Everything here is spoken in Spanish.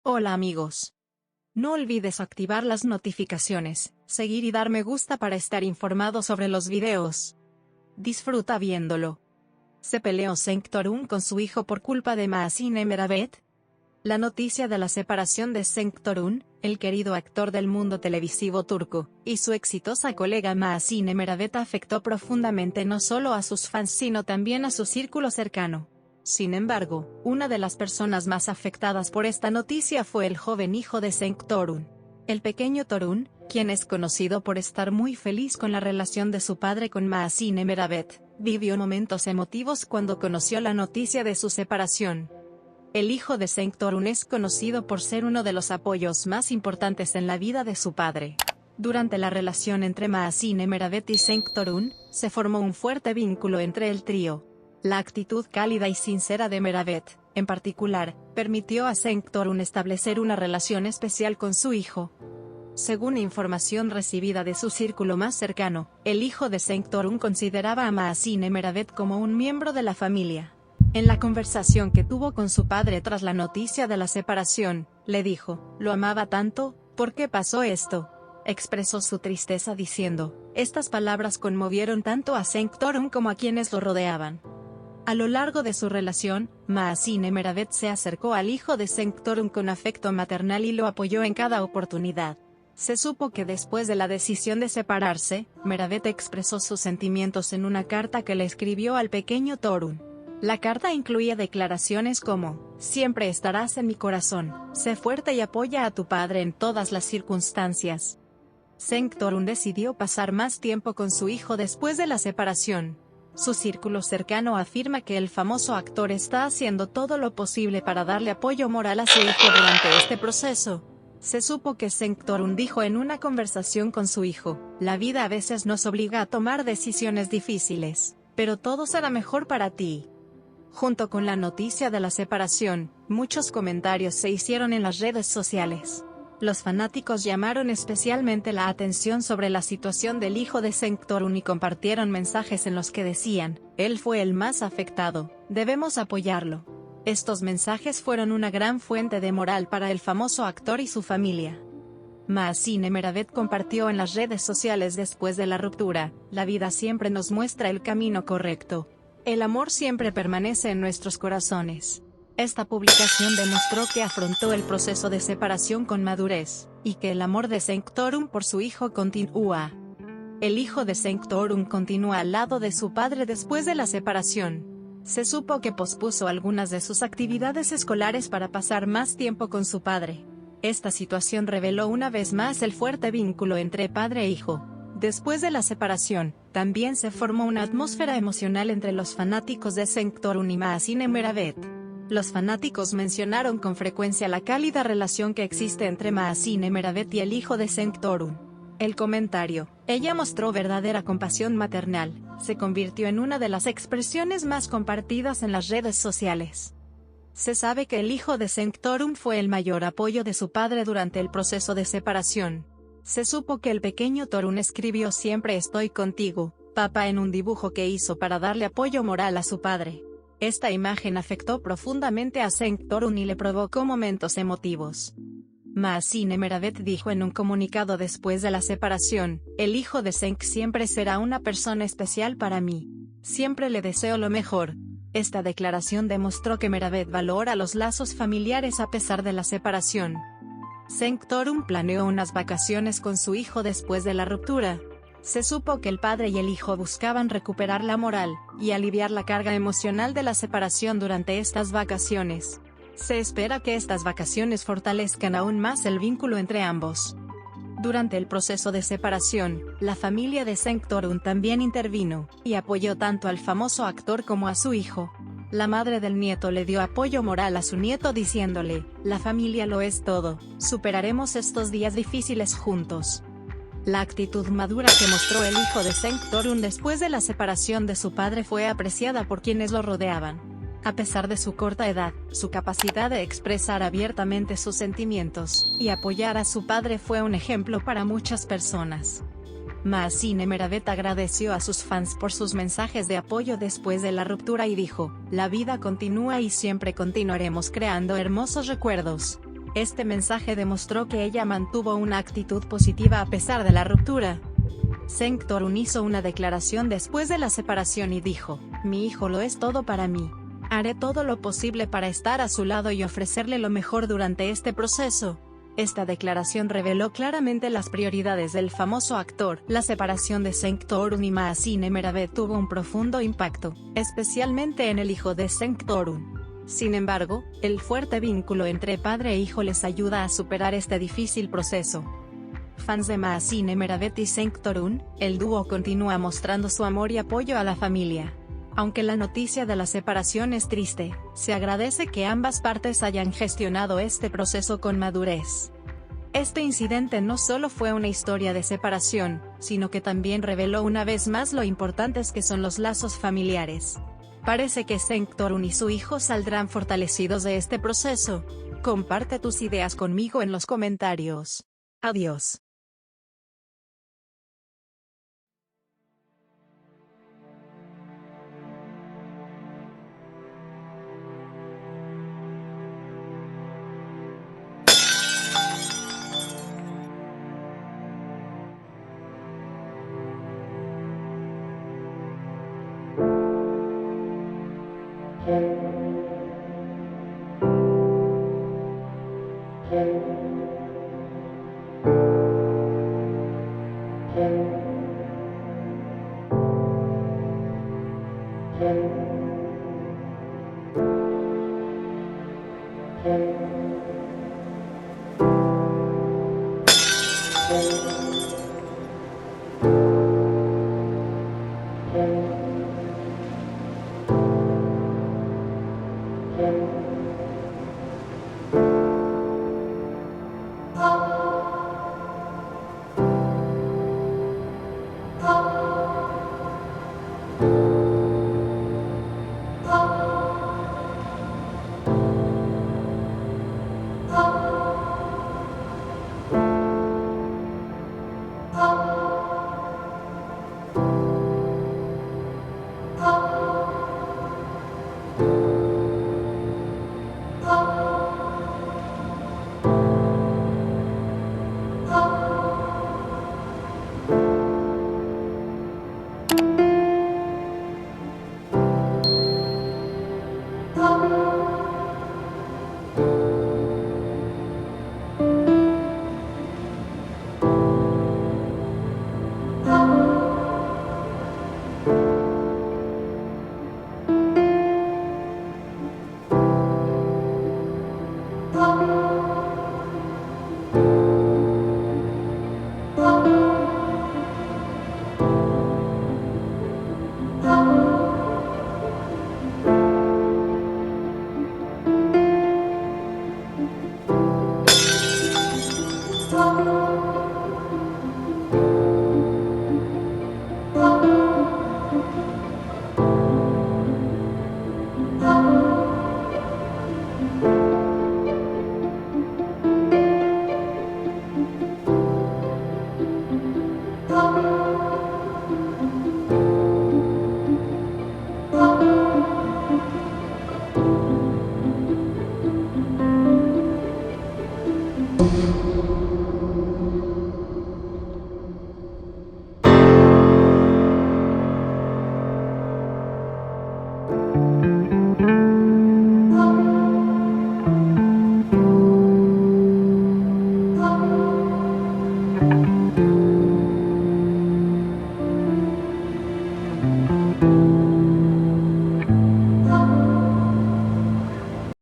Hola amigos. No olvides activar las notificaciones, seguir y dar me gusta para estar informado sobre los videos. Disfruta viéndolo. ¿Se peleó Cenk-Torun con su hijo por culpa de Mahzine Meravet? La noticia de la separación de Cenk-Torun, el querido actor del mundo televisivo turco, y su exitosa colega Mahzine Meravet afectó profundamente no solo a sus fans sino también a su círculo cercano. Sin embargo, una de las personas más afectadas por esta noticia fue el joven hijo de Cenk-Torun. El pequeño Torun, quien es conocido por estar muy feliz con la relación de su padre con Mahzine Meravet, vivió momentos emotivos cuando conoció la noticia de su separación. El hijo de Cenk-Torun es conocido por ser uno de los apoyos más importantes en la vida de su padre. Durante la relación entre Mahzine Meravet y Cenk-Torun, se formó un fuerte vínculo entre el trío. La actitud cálida y sincera de Meravet, en particular, permitió a Cenk-Torun establecer una relación especial con su hijo. Según información recibida de su círculo más cercano, el hijo de Cenk-Torun consideraba a Mahzine Meravet como un miembro de la familia. En la conversación que tuvo con su padre tras la noticia de la separación, le dijo, «Lo amaba tanto, ¿por qué pasó esto?». Expresó su tristeza diciendo, «Estas palabras conmovieron tanto a Cenk-Torun como a quienes lo rodeaban». A lo largo de su relación, Mahzine Meravet se acercó al hijo de Cenk-Torun con afecto maternal y lo apoyó en cada oportunidad. Se supo que después de la decisión de separarse, Meravet expresó sus sentimientos en una carta que le escribió al pequeño Torun. La carta incluía declaraciones como, «Siempre estarás en mi corazón, sé fuerte y apoya a tu padre en todas las circunstancias». Cenk-Torun decidió pasar más tiempo con su hijo después de la separación. Su círculo cercano afirma que el famoso actor está haciendo todo lo posible para darle apoyo moral a su hijo durante este proceso. Se supo que Cenk-Torun dijo en una conversación con su hijo, «La vida a veces nos obliga a tomar decisiones difíciles, pero todo será mejor para ti». Junto con la noticia de la separación, muchos comentarios se hicieron en las redes sociales. Los fanáticos llamaron especialmente la atención sobre la situación del hijo de Cenk-Torun y compartieron mensajes en los que decían, «Él fue el más afectado, debemos apoyarlo». Estos mensajes fueron una gran fuente de moral para el famoso actor y su familia. Mahzine Meravet compartió en las redes sociales después de la ruptura, «La vida siempre nos muestra el camino correcto. El amor siempre permanece en nuestros corazones». Esta publicación demostró que afrontó el proceso de separación con madurez, y que el amor de Cenk-Torun por su hijo continúa. El hijo de Cenk-Torun continúa al lado de su padre después de la separación. Se supo que pospuso algunas de sus actividades escolares para pasar más tiempo con su padre. Esta situación reveló una vez más el fuerte vínculo entre padre e hijo. Después de la separación, también se formó una atmósfera emocional entre los fanáticos de Cenk-Torun y Mahzine Meravet. Los fanáticos mencionaron con frecuencia la cálida relación que existe entre Mahzine Meravet y el hijo de Cenk-Torun. El comentario, «Ella mostró verdadera compasión maternal», se convirtió en una de las expresiones más compartidas en las redes sociales. Se sabe que el hijo de Cenk-Torun fue el mayor apoyo de su padre durante el proceso de separación. Se supo que el pequeño Torun escribió «Siempre estoy contigo, papá» en un dibujo que hizo para darle apoyo moral a su padre. Esta imagen afectó profundamente a Cenk-Torun y le provocó momentos emotivos. Mahzine Meravet dijo en un comunicado después de la separación, «El hijo de Cenk siempre será una persona especial para mí. Siempre le deseo lo mejor». Esta declaración demostró que Meravet valora los lazos familiares a pesar de la separación. Cenk-Torun planeó unas vacaciones con su hijo después de la ruptura. Se supo que el padre y el hijo buscaban recuperar la moral y aliviar la carga emocional de la separación durante estas vacaciones. Se espera que estas vacaciones fortalezcan aún más el vínculo entre ambos. Durante el proceso de separación, la familia de Cenk-Torun también intervino y apoyó tanto al famoso actor como a su hijo. La madre del nieto le dio apoyo moral a su nieto diciéndole, «La familia lo es todo, superaremos estos días difíciles juntos». La actitud madura que mostró el hijo de Cenk-Torun después de la separación de su padre fue apreciada por quienes lo rodeaban. A pesar de su corta edad, su capacidad de expresar abiertamente sus sentimientos y apoyar a su padre fue un ejemplo para muchas personas. Mahzine Meravet agradeció a sus fans por sus mensajes de apoyo después de la ruptura y dijo, «La vida continúa y siempre continuaremos creando hermosos recuerdos». Este mensaje demostró que ella mantuvo una actitud positiva a pesar de la ruptura. Seng Torun hizo una declaración después de la separación y dijo: "Mi hijo lo es todo para mí. Haré todo lo posible para estar a su lado y ofrecerle lo mejor durante este proceso". Esta declaración reveló claramente las prioridades del famoso actor. La separación de Seng Torun y Mahzine Meravet tuvo un profundo impacto, especialmente en el hijo de Seng Torun. Sin embargo, el fuerte vínculo entre padre e hijo les ayuda a superar este difícil proceso. Fans de Mahzine Meravet y Seng Torun, el dúo continúa mostrando su amor y apoyo a la familia. Aunque la noticia de la separación es triste, se agradece que ambas partes hayan gestionado este proceso con madurez. Este incidente no solo fue una historia de separación, sino que también reveló una vez más lo importantes que son los lazos familiares. Parece que Seng Torun y su hijo saldrán fortalecidos de este proceso. Comparte tus ideas conmigo en los comentarios. Adiós.